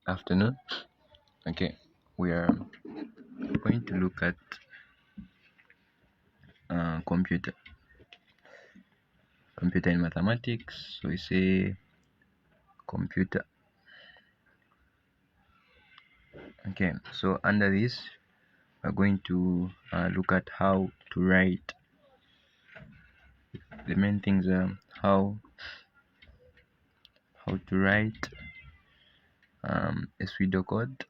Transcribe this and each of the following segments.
Afternoon. Okay, we are going to look at computer in mathematics. So we say computer. Okay, so under this, we're going to look at how to write. The main things are how to write a pseudocode,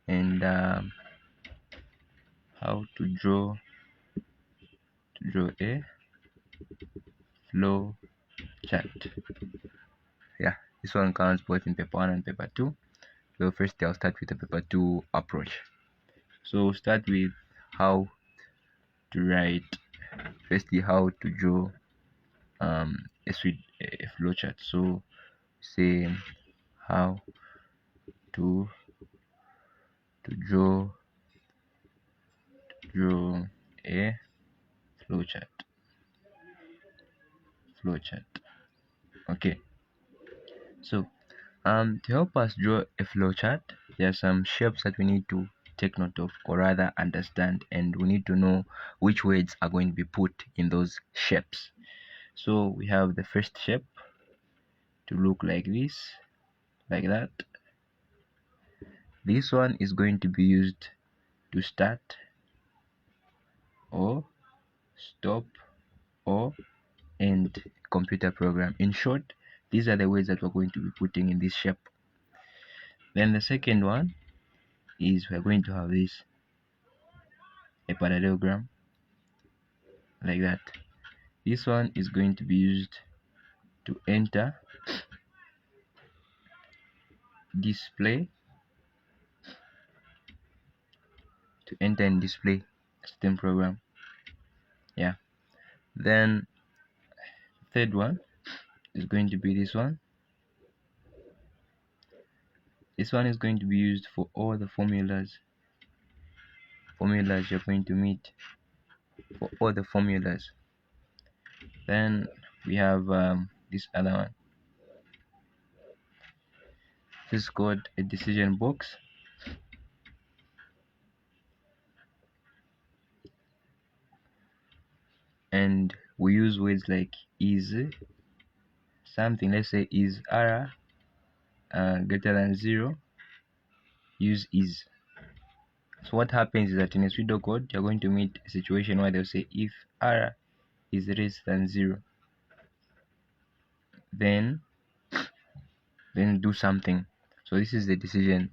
and how to draw a flow chart. Yeah, this one counts both in paper 1 and paper 2. So first I'll start with the paper 2 approach. So start with how to write, firstly how to draw a flowchart. So say how to draw a flowchart. Okay, so to help us draw a flowchart, there are some shapes that we need to take note of, or rather understand, and we need to know which words are going to be put in those shapes. So we have the first shape to look like this, like that. This one is going to be used to start or stop or end computer program. In short, these are the words that we're going to be putting in this shape. Then the second one is we're going to have this, a parallelogram, like that. This one is going to be used to enter, display, and display a certain program. Yeah. Then third one is going to be this one. This one is going to be used for all the formulas you're going to meet, for all the formulas. Then we have this other one. This is called a decision box. And we use words like is something. Let's say is r greater than 0, use is. So what happens is that in a pseudocode, you're going to meet a situation where they'll say if r is less than 0, then do something. So this is the decision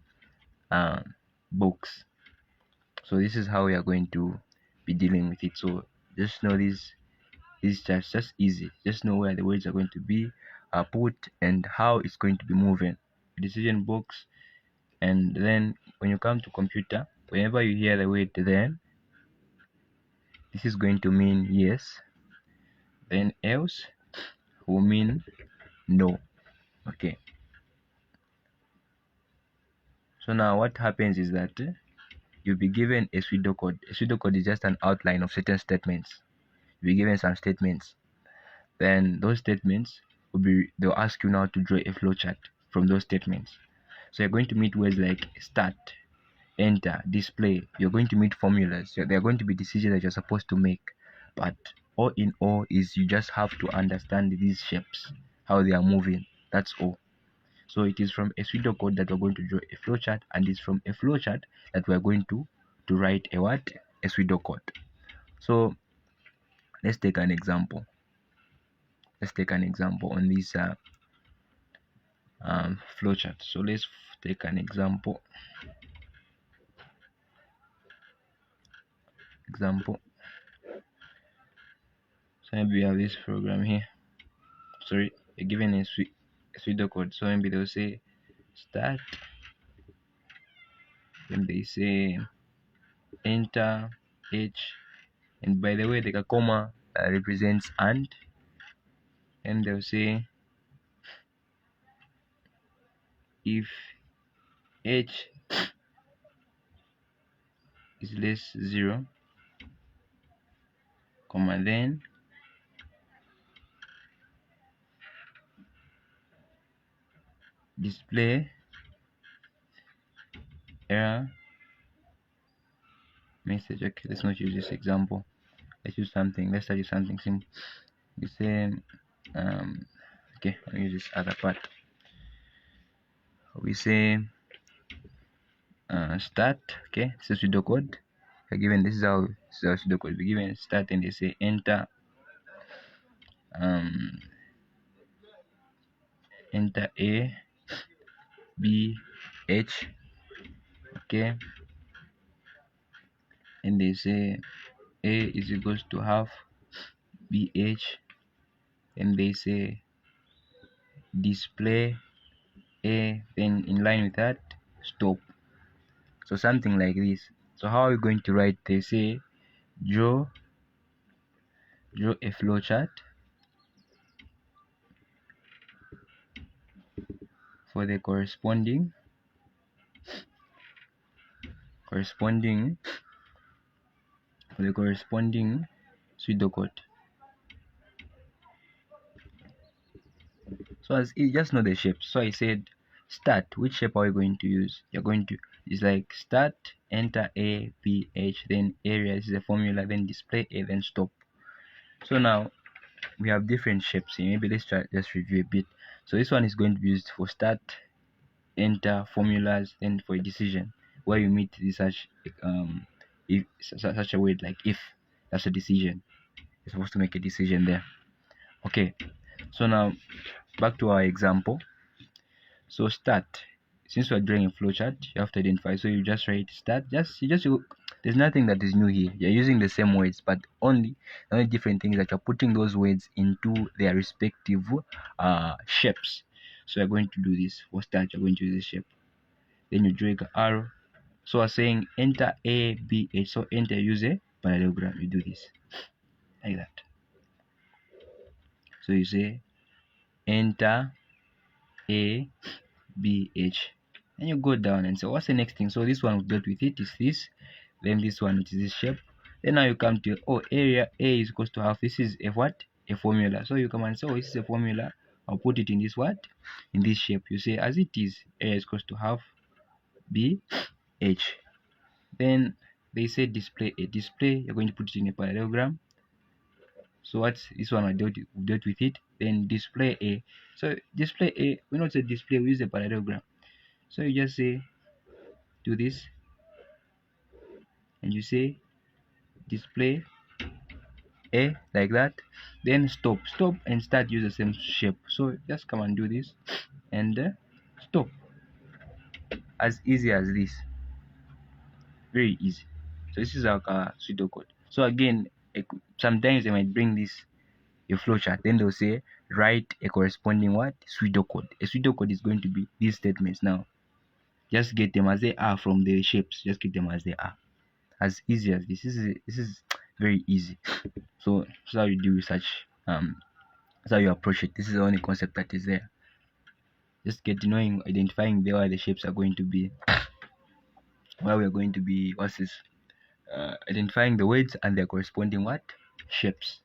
box. So this is how we are going to be dealing with it. So just know these just easy. Just know where the words are going to be put and how it's going to be moving. Decision box. And then when you come to computer, whenever you hear the word then, this is going to mean yes. Then else will mean no. Okay. So now what happens is that you'll be given a pseudocode. A pseudocode is just an outline of certain statements. You'll be given some statements. Then those statements they'll ask you now to draw a flowchart from those statements. So you're going to meet words like start, enter, display. You're going to meet formulas. So there are going to be decisions that you're supposed to make. But all in all is you just have to understand these shapes, how they are moving. That's all. So it is from a pseudocode that we're going to draw a flowchart, and it's from a flowchart that we're going to write a what? A pseudocode. So let's take an example. Let's take an example on this flowchart. So let's take an example. So maybe we have this program here. Sorry, you're given a pseudocode. So maybe they'll say start, then they say enter h, and by the way the comma represents and they'll say if h is less 0, comma, then display error message. Okay, let's not use this example. Let's use something. Let's start with something simple. We say okay, I'll use this other part. We say start. Okay, this is pseudocode. We're given this is our pseudocode. We're given start and they say enter um enter A B H. Okay, and they say A is equals to half BH, and they say display A, then in line with that stop. So something like this. So how are we going to write? They say draw a flowchart for the corresponding pseudocode. So as you just know the shapes. So I said start. Which shape are we going to use? You're going to, it's like start, enter A, B, H, then area is the formula, then display A, then stop. So now we have different shapes here. Maybe let's try just review a bit. So this one is going to be used for start, enter, formulas, then for a decision where you meet this if such a word like if. That's a decision. You're supposed to make a decision there. Okay, so now back to our example. So start, since we're drawing a flowchart, you have to identify. So you just write start. There's nothing that is new here. You're using the same words, but the only different thing is that you're putting those words into their respective shapes. So you're going to do this for start. You're going to use this shape. Then you drag an arrow. So we're saying enter A B H. So enter, use a parallelogram. You do this like that. So you say enter A B H, and you go down and say what's the next thing. So this one we dealt with it is this, then this one which is this shape. Then now you come to area A is equals to half. This is a what? A formula. So you come and say this is a formula. I'll put it in this what? In this shape. You say as it is, area is equals to half B H. Then they say display A. Display, you're going to put it in a parallelogram. So what's this one? We dealt with it. Then display A. So display A, we not say display, we use a parallelogram. So you just say do this and you say display A like that, then stop and start, use the same shape. So just come and do this and stop. As easy as this, very easy. So this is our pseudocode. So again, sometimes they might bring this a flowchart, then they'll say write a corresponding what? Pseudocode. A pseudocode is going to be these statements. Now just get them as they are from the shapes. Just get them as they are. As easy as this. This is very easy. So that's how you do such that's how you approach it. This is the only concept that is there. Just identifying where the shapes are going to be, where we are going to be, what's this, identifying the words and their corresponding what? Shapes.